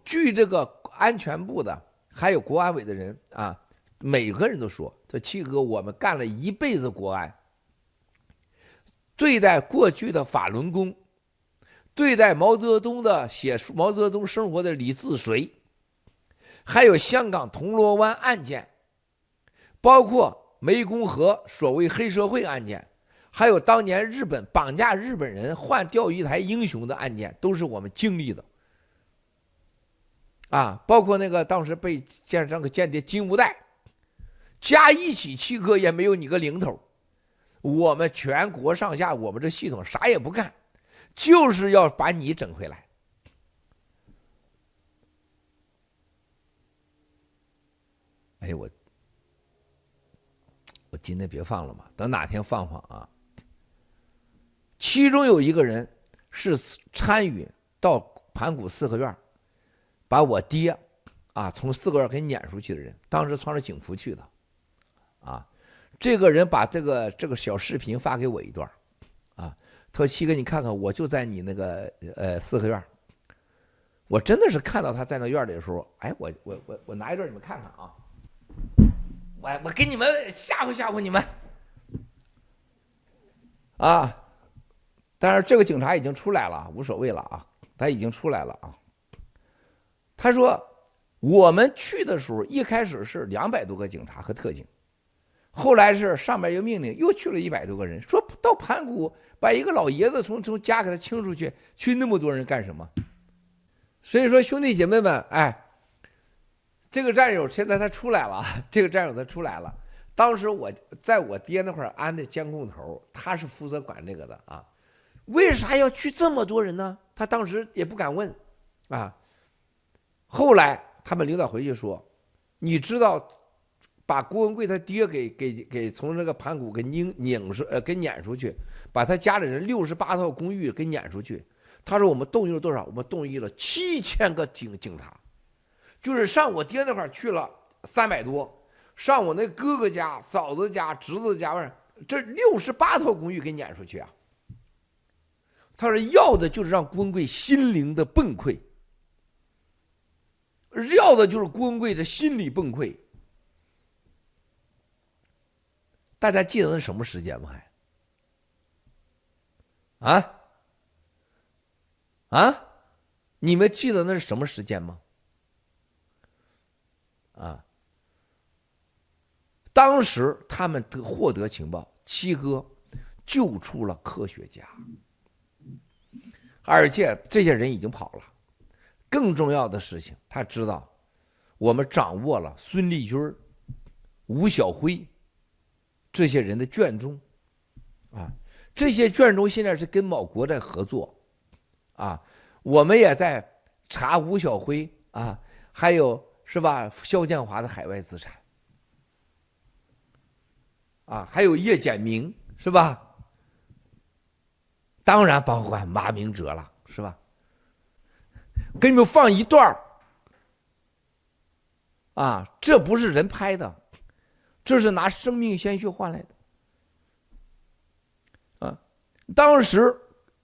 据这个安全部的还有国安委的人啊，每个人都说，这七哥我们干了一辈子国安，对待过去的法轮功，对待毛泽东的写毛泽东生活的李自绥，还有香港铜锣湾案件，包括湄公河所谓黑社会案件，还有当年日本绑架日本人换钓鱼台英雄的案件，都是我们经历的啊，包括那个当时被见上个间谍金无代，加一起七哥也没有你个零头。我们全国上下，我们这系统啥也不干，就是要把你整回来。哎，我今天别放了嘛，等哪天放放啊。其中有一个人是参与到盘古四合院，把我爹啊从四合院给撵出去的人，当时穿着警服去的啊。这个人把这个小视频发给我一段啊，他说：“七哥，你看看，我就在你那个四合院，我真的是看到他在那院里的时候，哎，我拿一段你们看看啊，我给你们吓唬吓唬你们啊。但是这个警察已经出来了，无所谓了啊，他已经出来了啊。他说我们去的时候，一开始是200多个警察和特警。”后来是上面一个命令，又去了100多个人，说到盘古把一个老爷子从家给他清出去，去那么多人干什么？所以说兄弟姐妹们，哎，这个战友现在他出来了，这个战友他出来了。当时我在我爹那块安的监控头，他是负责管这个的啊。为啥要去这么多人呢？他当时也不敢问啊。后来他们领导回去说，你知道把郭文贵他爹给从那个盘古给撵出去，把他家里人68套公寓给撵出去。他说我们动用了多少？我们动用了7000个警察，就是上我爹那块去了300多，上我那哥哥家、嫂子家、侄子家，这68套公寓给撵出去啊。他说要的就是让郭文贵心灵的崩溃，要的就是郭文贵的心理崩溃。大家记得那是什么时间吗？你们记得那是什么时间吗？当时他们获得情报，七哥救出了科学家，而且这些人已经跑了。更重要的事情，他知道我们掌握了孙立军、吴晓辉这些人的卷宗啊，这些卷宗现在是跟某国在合作啊，我们也在查吴晓辉啊，还有是吧肖建华的海外资产啊，还有叶简明是吧？当然包括马明哲了是吧？给你们放一段啊，这不是人拍的。这是拿生命鲜血换来的啊！当时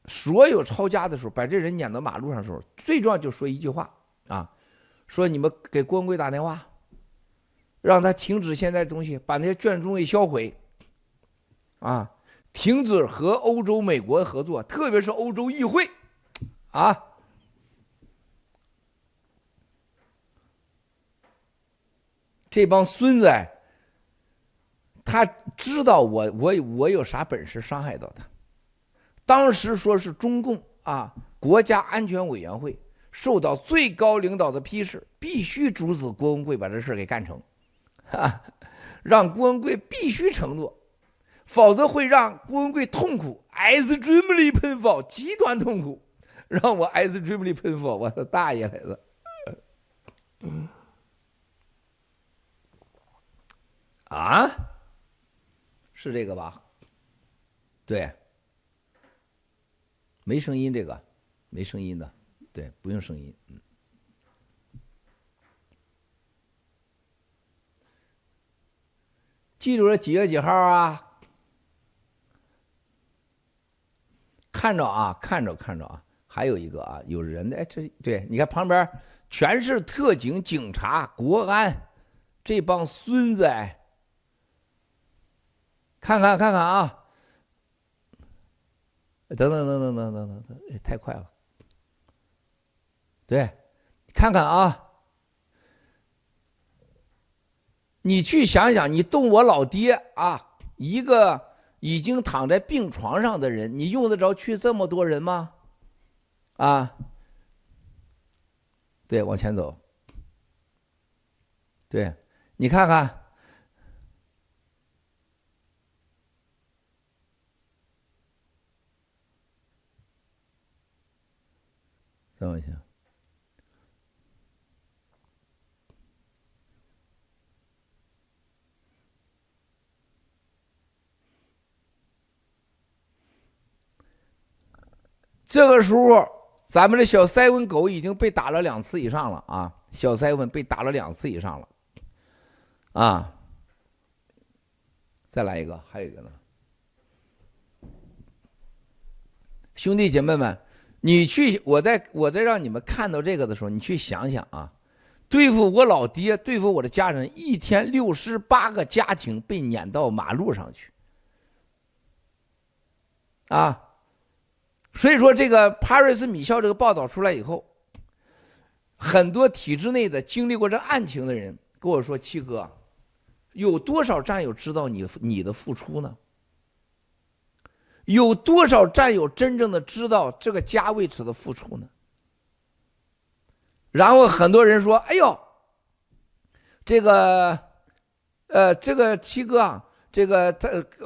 所有抄家的时候，把这人撵到马路上的时候，最重要就说一句话啊，说你们给郭文贵打电话，让他停止现在的东西，把那些卷宗给销毁啊，停止和欧洲、美国合作，特别是欧洲议会啊。这帮孙子他知道我有啥本事伤害到他。当时说是中共啊，国家安全委员会受到最高领导的批示，必须阻止郭文贵把这事给干成，让郭文贵必须承诺，否则会让郭文贵痛苦 extremely painful 极端痛苦，让我 extremely painful 我的大爷来了。啊，是这个吧？对，没声音，这个没声音的，对，不用声音。记住了几月几号啊？看着啊，看着啊，还有一个啊，有人的，哎，这对，你看旁边全是特警、警察、国安这帮孙子哎！看看啊！等，太快了。对，看看啊！你去想想，你动我老爹啊，一个已经躺在病床上的人，你用得着去这么多人吗？啊，对，往前走。对，你看看，等我一下。这个时候，咱们的小塞文狗已经被打了2次以上了啊！小塞文被打了2次以上了，啊！再来一个，还有一个呢，兄弟姐妹们，你去，我在让你们看到这个的时候，你去想想啊，对付我老爹，对付我的家人，一天68个家庭被撵到马路上去，啊！所以说，这个帕瑞斯·米肖这个报道出来以后，很多体制内的经历过这案情的人跟我说：“七哥，有多少战友知道你的付出呢？有多少战友真正的知道这个家为此的付出呢？”然后很多人说：“哎呦，这个七哥啊，这个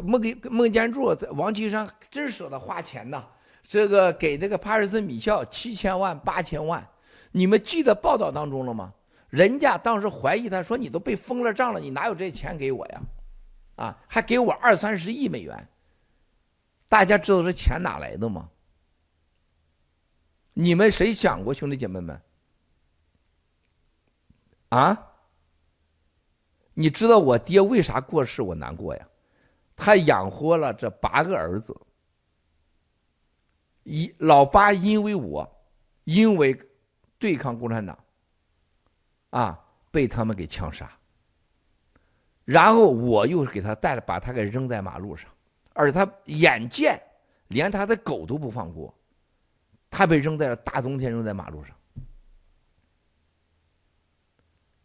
孟建柱、王岐山真舍得花钱呐。”这个给这个帕瑞斯·米肖7000万、8000万，你们记得报道当中了吗？人家当时怀疑他说：“你都被封了账了，你哪有这钱给我呀？啊，还给我20-30亿美元。”大家知道这钱哪来的吗？你们谁想过，兄弟姐妹们？啊？你知道我爹为啥过世我难过呀？他养活了这8个儿子。老八因为对抗共产党，啊，被他们给枪杀，然后我又给他把他给扔在马路上，而且他眼见连他的狗都不放过，他被扔在了大冬天扔在马路上，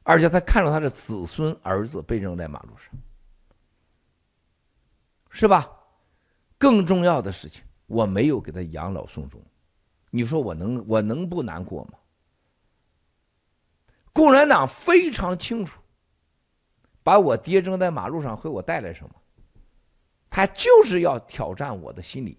而且他看到他的子孙儿子被扔在马路上，是吧？更重要的事情。我没有给他养老送终，你说我能不难过吗？共产党非常清楚，把我爹扔在马路上会我带来什么，他就是要挑战我的心理，